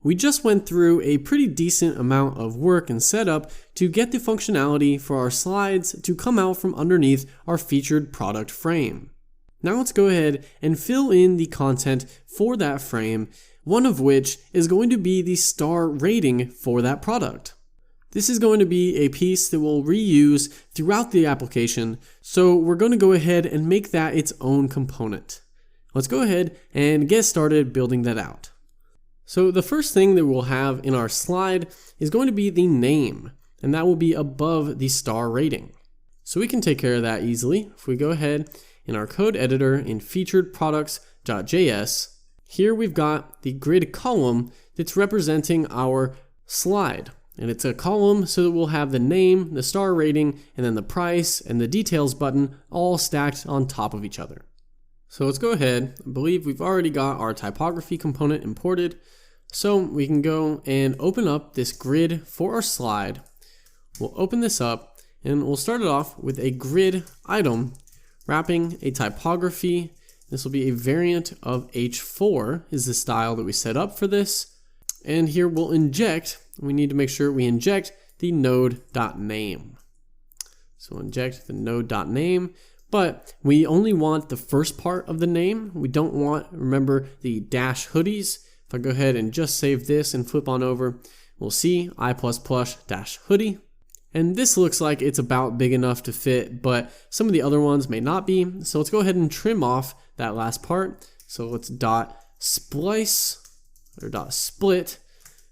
We just went through a pretty decent amount of work and setup to get the functionality for our slides to come out from underneath our featured product frame. Now let's go ahead and fill in the content for that frame, one of which is going to be the star rating for that product. This is going to be a piece that we'll reuse throughout the application, so we're going to go ahead and make that its own component. Let's go ahead and get started building that out. So the first thing that we'll have in our slide is going to be the name, and that will be above the star rating. So we can take care of that easily. If we go ahead in our code editor in featuredproducts.js, here we've got the grid column that's representing our slide. And it's a column so that we'll have the name, the star rating, and then the price and the details button all stacked on top of each other. So let's go ahead. I believe we've already got our typography component imported. So we can go and open up this grid for our slide. We'll open this up and we'll start it off with a grid item wrapping a typography. This will be a variant of H4 is the style that we set up for this. And here we'll inject, we need to make sure we inject the node.name. So we'll inject the node.name, but we only want the first part of the name. We don't want, remember, the dash hoodies. If I go ahead and just save this and flip on over, we'll see i++ -hoodie. And this looks like it's about big enough to fit, but some of the other ones may not be. So let's go ahead and trim off that last part. So let's .splice or .split,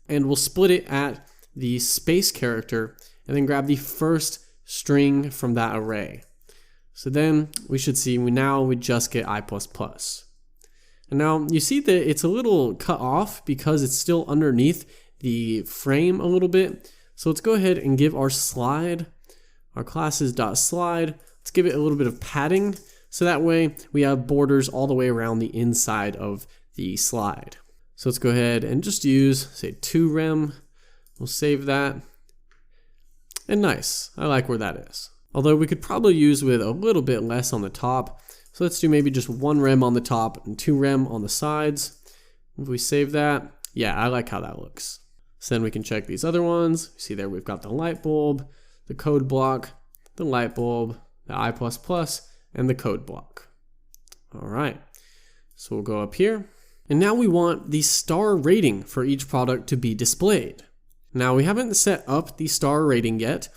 and we'll split it at the space character and then grab the first string from that array. So then we should see we just get i++. And now you see that it's a little cut off because it's still underneath the frame a little bit. So let's go ahead and give our slide, our classes .slide, let's give it a little bit of padding. So that way we have borders all the way around the inside of the slide. So let's go ahead and just use, say, 2rem. We'll save that. And nice, I like where that is. Although we could probably use with a little bit less on the top. So let's do maybe just 1rem on the top and 2rem on the sides. If we save that, yeah, I like how that looks. So then we can check these other ones. See there we've got the light bulb, the code block, the light bulb, the i++, and the code block. All right, so we'll go up here. And now we want the star rating for each product to be displayed. Now we haven't set up the star rating yet,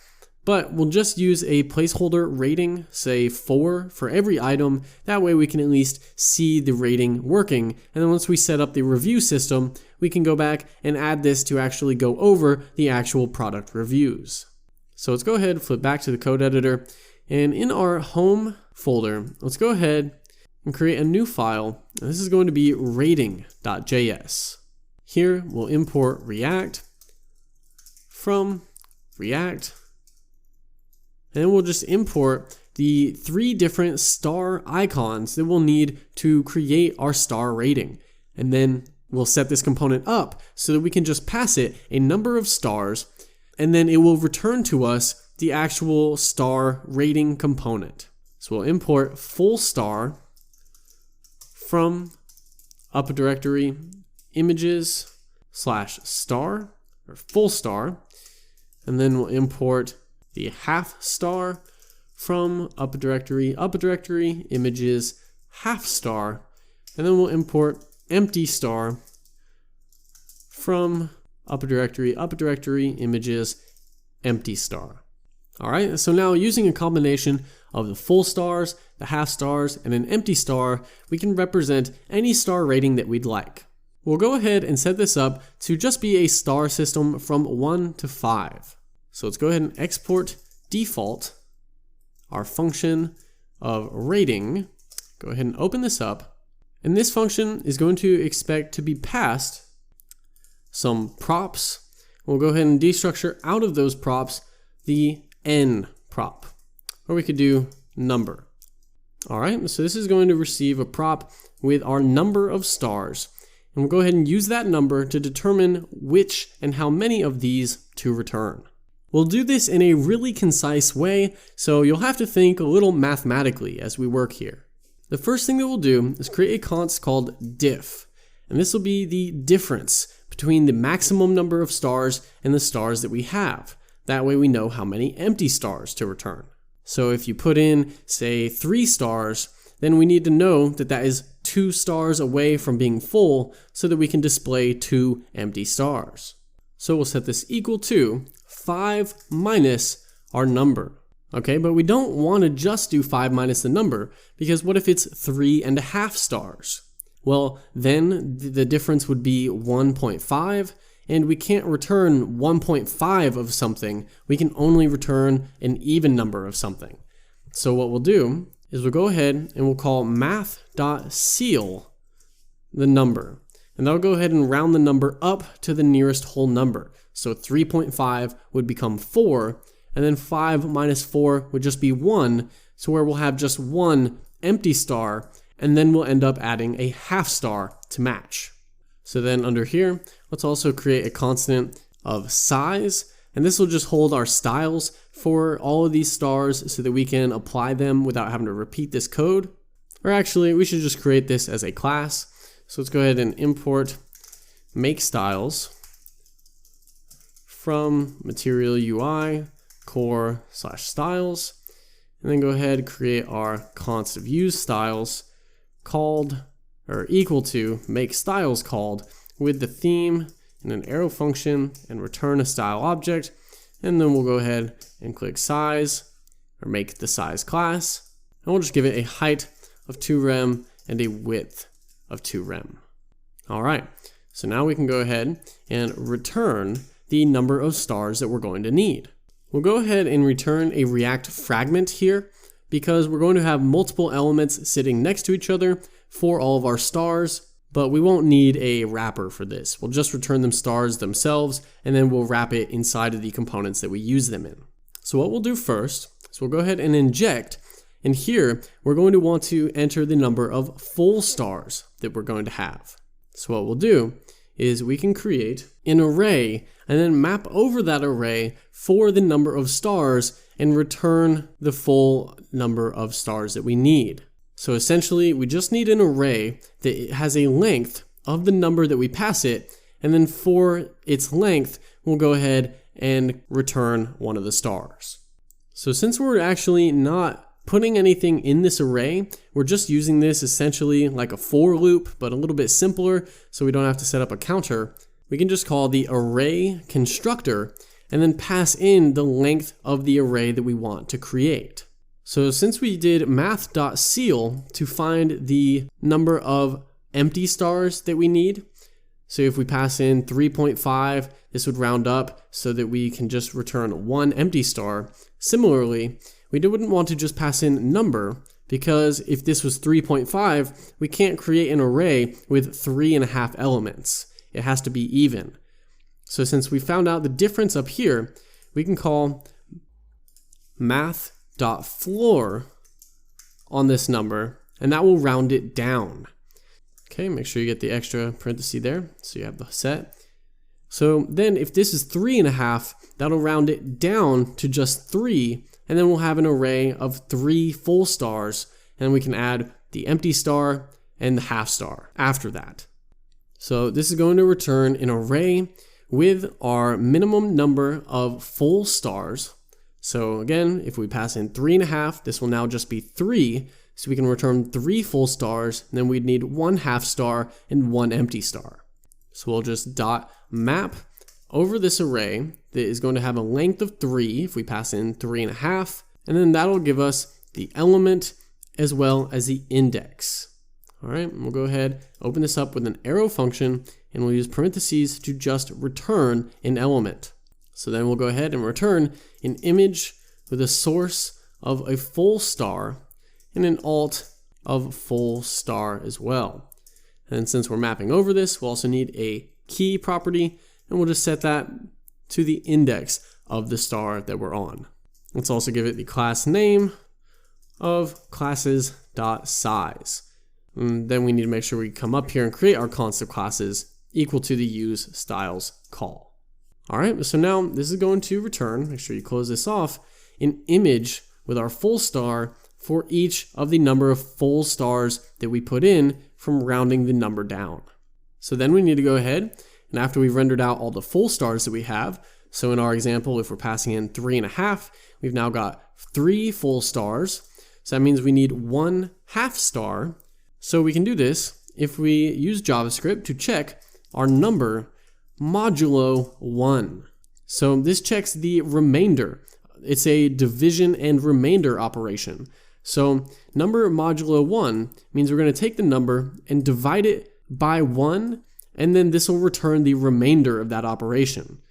but we'll just use a placeholder rating, say 4 for every item. That way we can at least see the rating working. And then once we set up the review system, we can go back and add this to actually go over the actual product reviews. So let's go ahead and flip back to the code editor. And in our home folder, let's go ahead and create a new file. And this is going to be rating.js. Here we'll import React from React. And then we'll just import the 3 different star icons that we'll need to create our star rating. And then we'll set this component up so that we can just pass it a number of stars, and then it will return to us the actual star rating component. So we'll import full star from up directory images /star or full star, and then we'll import the half star from up directory images half star, and then we'll import empty star from up directory images empty star. All right, so now using a combination of the full stars, the half stars, and an empty star, we can represent any star rating that we'd like. We'll go ahead and set this up to just be a star system from 1 to 5. So let's go ahead and export default, our function of rating. Go ahead and open this up. And this function is going to expect to be passed some props. We'll go ahead and destructure out of those props the n prop, or we could do number. All right, so this is going to receive a prop with our number of stars. And we'll go ahead and use that number to determine which and how many of these to return. We'll do this in a really concise way, so you'll have to think a little mathematically as we work here. The first thing that we'll do is create a const called diff, and this will be the difference between the maximum number of stars and the stars that we have. That way we know how many empty stars to return. So if you put in, say, 3 stars, then we need to know that that is 2 stars away from being full so that we can display 2 empty stars. So we'll set this equal to 5 minus our number. Okay, but we don't want to just do 5 minus the number, because what if it's 3.5 stars? Well, then the difference would be 1.5, and we can't return 1.5 of something. We can only return an even number of something. So what we'll do is we'll go ahead and we'll call math.ceil the number. And that'll go ahead and round the number up to the nearest whole number. So 3.5 would become 4, and then 5 minus 4 would just be 1, so where we'll have just 1 empty star, and then we'll end up adding a half star to match. So then under here, let's also create a constant of size, and this will just hold our styles for all of these stars so that we can apply them without having to repeat this code. Or actually, we should just create this as a class. So let's go ahead and import makeStyles from material UI core/styles, and then go ahead and create our const of useStyles called or equal to makeStyles called with the theme and an arrow function and return a style object. And then we'll go ahead and click size or make the size class, and we'll just give it a height of 2 rem and a width of 2 rem. All right, so now we can go ahead and return the number of stars that we're going to need. We'll go ahead and return a React fragment here because we're going to have multiple elements sitting next to each other for all of our stars, but we won't need a wrapper for this. We'll just return them stars themselves, and then we'll wrap it inside of the components that we use them in. So what we'll do first is we'll go ahead and inject, and here we're going to want to enter the number of full stars that we're going to have. So what we'll do is we can create an array and then map over that array for the number of stars and return the full number of stars that we need. So essentially, we just need an array that has a length of the number that we pass it, and then for its length, we'll go ahead and return one of the stars. So since we're actually not putting anything in this array, we're just using this essentially like a for loop, but a little bit simpler, so we don't have to set up a counter. We can just call the array constructor and then pass in the length of the array that we want to create. So since we did math.ceil to find the number of empty stars that we need, so if we pass in 3.5, this would round up so that we can just return 1 empty star. Similarly, we wouldn't want to just pass in number, because if this was 3.5, we can't create an array with 3.5 elements. It has to be even. So since we found out the difference up here, we can call math.floor on this number, and that will round it down. Okay, make sure you get the extra parenthesis there, so you have the set. So then if this is 3.5, that'll round it down to just 3, and then we'll have an array of 3 full stars, and we can add the empty star and the half star after that. So this is going to return an array with our minimum number of full stars. So again, if we pass in 3.5, this will now just be 3, so we can return 3 full stars, and then we'd need 1 half star and 1 empty star. So we'll just dot map over this array that is going to have a length of 3 if we pass in 3.5, and then that'll give us the element as well as the index. All right, we'll go ahead, open this up with an arrow function, and we'll use parentheses to just return an element. So then we'll go ahead and return an image with a source of a full star and an alt of full star as well. And since we're mapping over this, we'll also need a key property, and we'll just set that to the index of the star that we're on. Let's also give it the class name of classes.size. And then we need to make sure we come up here and create our const of classes equal to the useStyles call. All right, so now this is going to return, make sure you close this off, an image with our full star for each of the number of full stars that we put in from rounding the number down. So then we need to go ahead And after we've rendered out all the full stars that we have, so in our example, if we're passing in 3.5, we've now got 3 full stars. So that means we need 1 half star. So we can do this if we use JavaScript to check our number modulo 1. So this checks the remainder. It's a division and remainder operation. So number modulo 1 means we're going to take the number and divide it by 1, and then this will return the remainder of that operation.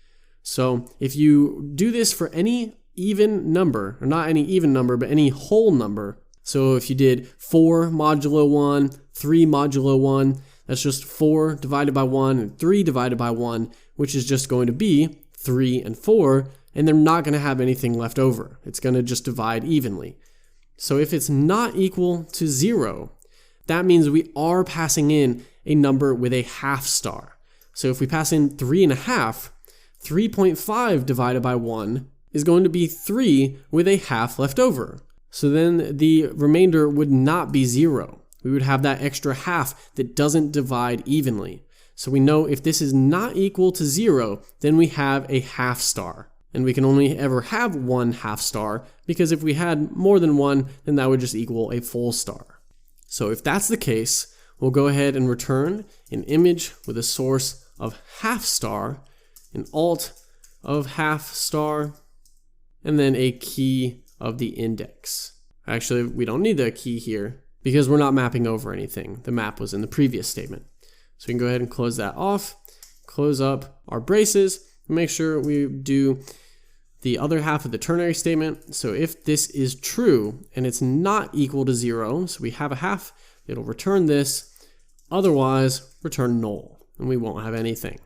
So if you do this for any even number, or not any even number, but any whole number, so if you did 4 modulo 1, 3 modulo 1, that's just 4 divided by 1 and 3 divided by 1, which is just going to be 3 and 4, and they're not going to have anything left over. It's going to just divide evenly. So if it's not equal to 0, that means we are passing in a number with a half star. So if we pass in 3.5, 3.5 divided by 1 is going to be 3 with a half left over. So then the remainder would not be 0. We would have that extra half that doesn't divide evenly. So we know if this is not equal to 0, then we have a half star. And we can only ever have 1 half star, because if we had more than 1, then that would just equal a full star. So if that's the case, we'll go ahead and return an image with a source of half star, an alt of half star, and then a key of the index. Actually, we don't need the key here because we're not mapping over anything. The map was in the previous statement. So we can go ahead and close that off, close up our braces, and make sure we do the other half of the ternary statement. So if this is true and it's not equal to 0, so we have a half, it'll return this. Otherwise, return null, and we won't have anything.